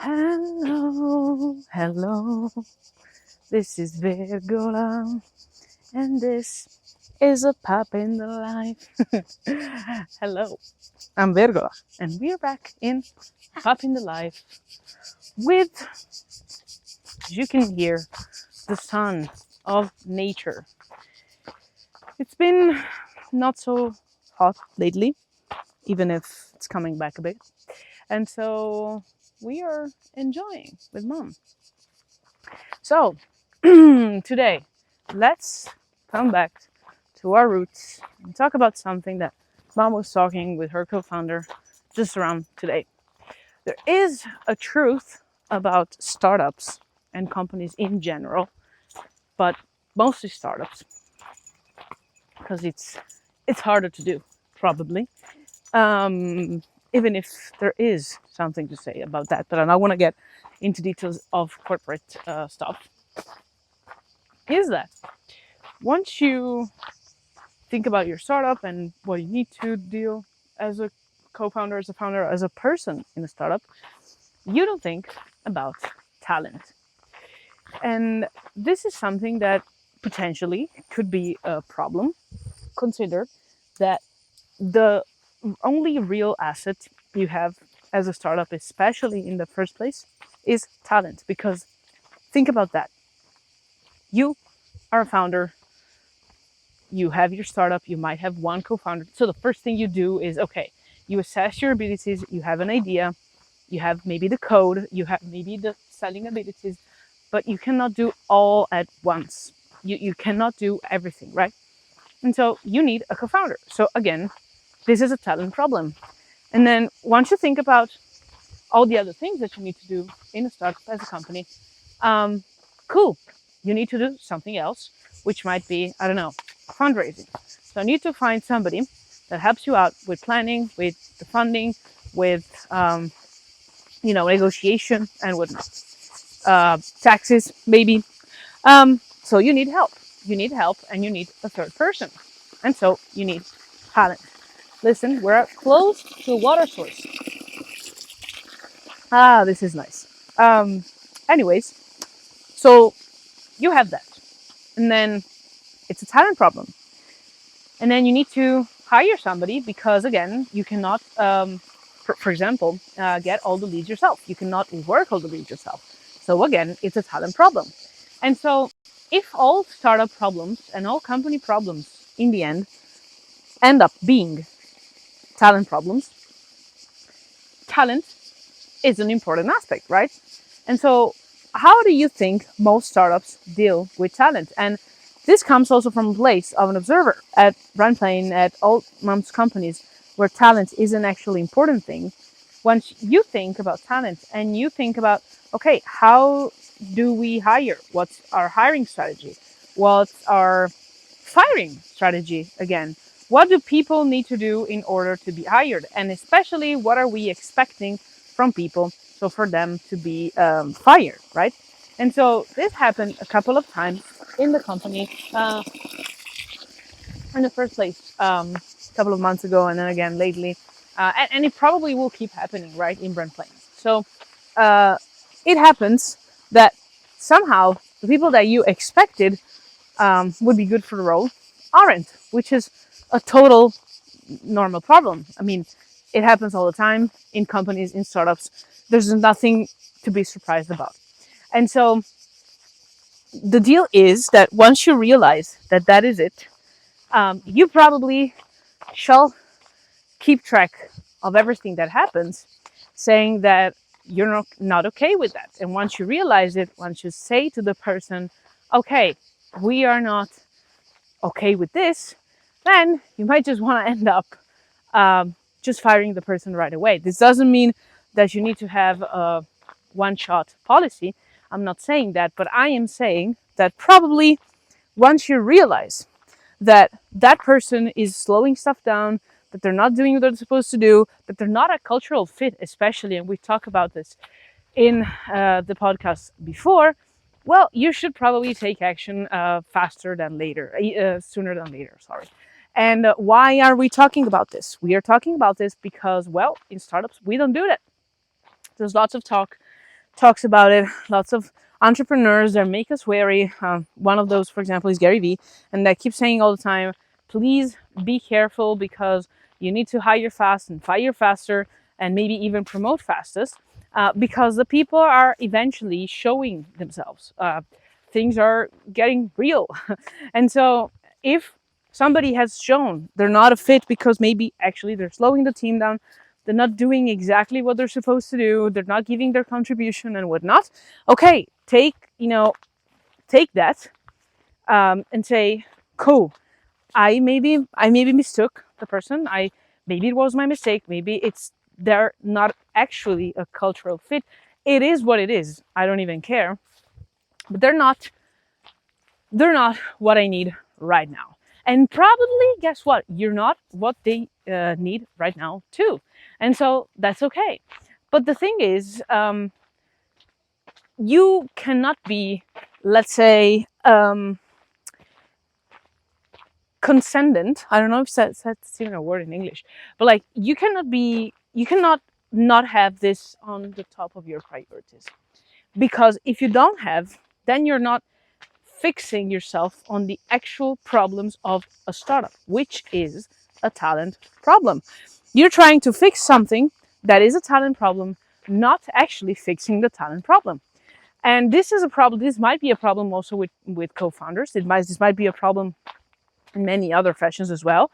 Hello, hello. This is Vergola, and this is a Pup in the Life. Hello, I'm Vergola, and we're back in Pup in the Life with, as you can hear, the son of nature. It's been not so hot lately, even if it's coming back a bit, and so we are enjoying with mom. So, today, let's come back to our roots and talk about something that mom was talking with her co-founder just around today. There is a truth about startups and companies in general, but mostly startups, because it's harder to do, probably. Um, Even if there is something to say about that, but I don't want to get into details of corporate stuff. Is that once you think about your startup and what you need to do as a co-founder, as a founder, as a person in a startup, you don't think about talent. And this is something that potentially could be a problem. Consider that the only real asset you have as a startup, especially in the first place, is talent. Because think about that. You are a founder, you have your startup, you might have one co-founder. So the first thing you do is, okay, you assess your abilities, you have an idea, you have maybe the code, you have maybe the selling abilities, but you cannot do all at once. You cannot do everything, right? And so you need a co-founder. So again, this is a talent problem. And then once you think about all the other things that you need to do in a startup as a company, cool, you need to do something else, which might be, I don't know, fundraising. So I need to find somebody that helps you out with planning, with the funding, with negotiation and whatnot. Taxes, maybe. So you need help. You need help, and you need a third person, and so you need talent. Listen, we're close to a water source. Ah, this is nice. Anyways, so you have that, and then it's a talent problem. And then you need to hire somebody because, again, you cannot, for example, get all the leads yourself. You cannot work all the leads yourself. So, again, it's a talent problem. And so, if all startup problems and all company problems in the end up being talent problems, talent is an important aspect, right? And so, how do you think most startups deal with talent? And this comes also from a place of an observer at Runplane, at all mom's companies, where talent is an actually important thing. Once you think about talent and you think about, okay, how do we hire? What's our hiring strategy? What's our firing strategy again? What do people need to do in order to be hired? And especially, what are we expecting from people so for them to be fired, right? And so this happened a couple of times in the company in the first place a couple of months ago, and then again lately. And it probably will keep happening, right, in Brent Plains. So it happens that somehow the people that you expected would be good for the role aren't, which is a total normal problem. I mean, it happens all the time in companies, in startups. There's nothing to be surprised about. And so the deal is that once you realize that that is it, you probably shall keep track of everything that happens, saying that you're not okay with that. And once you realize it, once you say to the person, okay, we are not okay with this, then you might just want to end up just firing the person right away. This doesn't mean that you need to have a one-shot policy. I'm not saying that, but I am saying that probably once you realize that that person is slowing stuff down, that they're not doing what they're supposed to do, that they're not a cultural fit, especially, and we talk about this in the podcast before, well, you should probably take action faster than later, sooner than later, sorry. And why are we talking about this? We are talking about this because, well, in startups, we don't do that. There's lots of talk talks about it. Lots of entrepreneurs that make us wary. One of those, for example, is Gary Vee, and that keeps saying all the time, please be careful because you need to hire fast and fire faster and maybe even promote fastest because the people are eventually showing themselves. Things are getting real. And so if somebody has shown they're not a fit because maybe actually they're slowing the team down, they're not doing exactly what they're supposed to do, they're not giving their contribution and whatnot, okay, take that and say, cool, I maybe mistook the person. Maybe it was my mistake. Maybe they're not actually a cultural fit. It is what it is. I don't even care. But they're not what I need right now. And probably, guess what? You're not what they need right now too. And so that's okay. But the thing is, you cannot be, let's say, condescendent. I don't know if that's even a word in English, but like you cannot not have this on the top of your priorities, because if you don't have, then you're not fixing yourself on the actual problems of a startup, which is a talent problem. You're trying to fix something that is a talent problem, not actually fixing the talent problem. And this is a problem. This might be a problem also with co-founders. This might be a problem in many other fashions as well.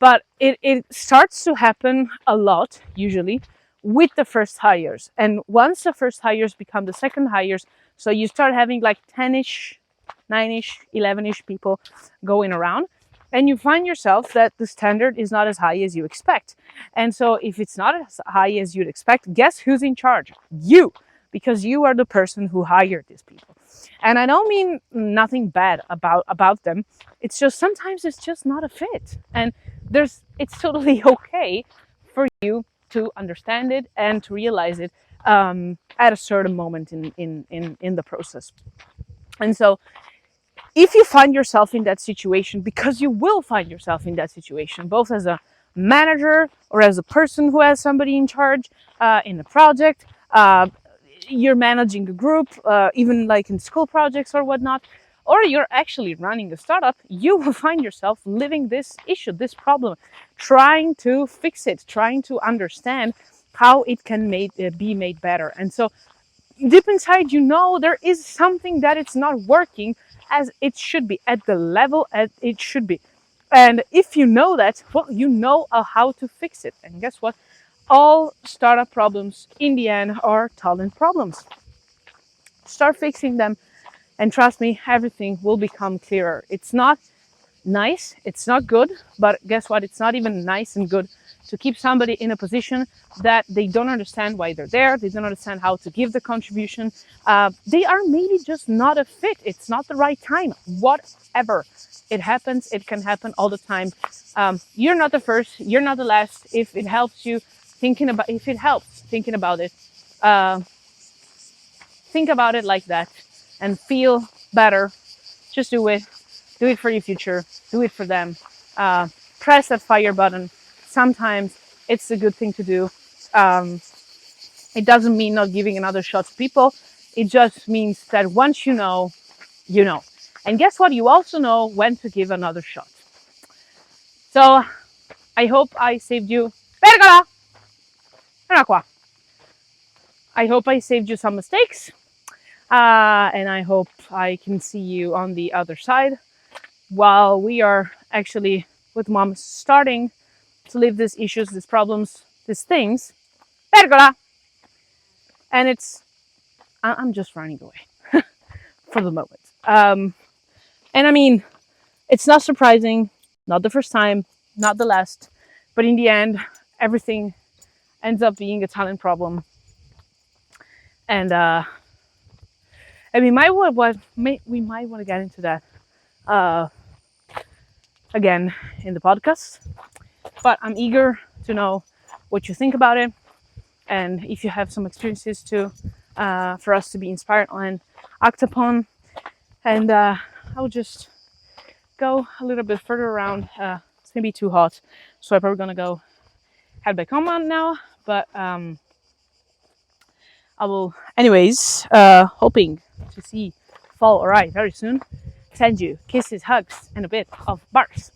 But it starts to happen a lot, usually, with the first hires. And once the first hires become the second hires, so you start having like 10-ish, 9-ish, 11-ish people going around, and you find yourself that the standard is not as high as you expect. And so if it's not as high as you'd expect, guess who's in charge? You, because you are the person who hired these people. And I don't mean nothing bad about them. It's just sometimes it's just not a fit. And it's totally okay for you to understand it and to realize it at a certain moment in the process. And so if you find yourself in that situation, because you will find yourself in that situation, both as a manager or as a person who has somebody in charge in a project, you're managing a group, even like in school projects or whatnot, or you're actually running a startup, you will find yourself living this issue, this problem, trying to fix it, trying to understand how it can be made better. And so deep inside, there is something that it's not working as it should be, at the level as it should be. And if you know that, well, you know how to fix it. And guess what? All startup problems in the end are talent problems. Start fixing them, and trust me, everything will become clearer. It's not nice, it's not good, but guess what? It's not even nice and good to keep somebody in a position that they don't understand why they're there, they don't understand how to give the contribution. They are maybe just not a fit. It's not the right time. Whatever. It happens. It can happen all the time. You're not the first. You're not the last. If it helps you thinking about it, think about it like that and feel better. Just do it. Do it for your future. Do it for them. Press that fire button. Sometimes it's a good thing to do. It doesn't mean not giving another shot to people. It just means that once you know, you know. And guess what? You also know when to give another shot. So I hope I saved you. Vergola! I hope I saved you some mistakes. And I hope I can see you on the other side while we are actually with mom starting to live these issues, these problems, these things. Vergola! And I'm just running away for the moment. And I mean, it's not surprising, not the first time, not the last, but in the end, everything ends up being a talent problem. And we might want to get into that again in the podcast. But I'm eager to know what you think about it, and if you have some experiences too, for us to be inspired and act upon. And I'll just go a little bit further around. It's gonna be too hot, so I'm probably gonna go head back home now. But I'll I will, anyways, hoping to see fall arrive very soon. Send you kisses, hugs, and a bit of barks.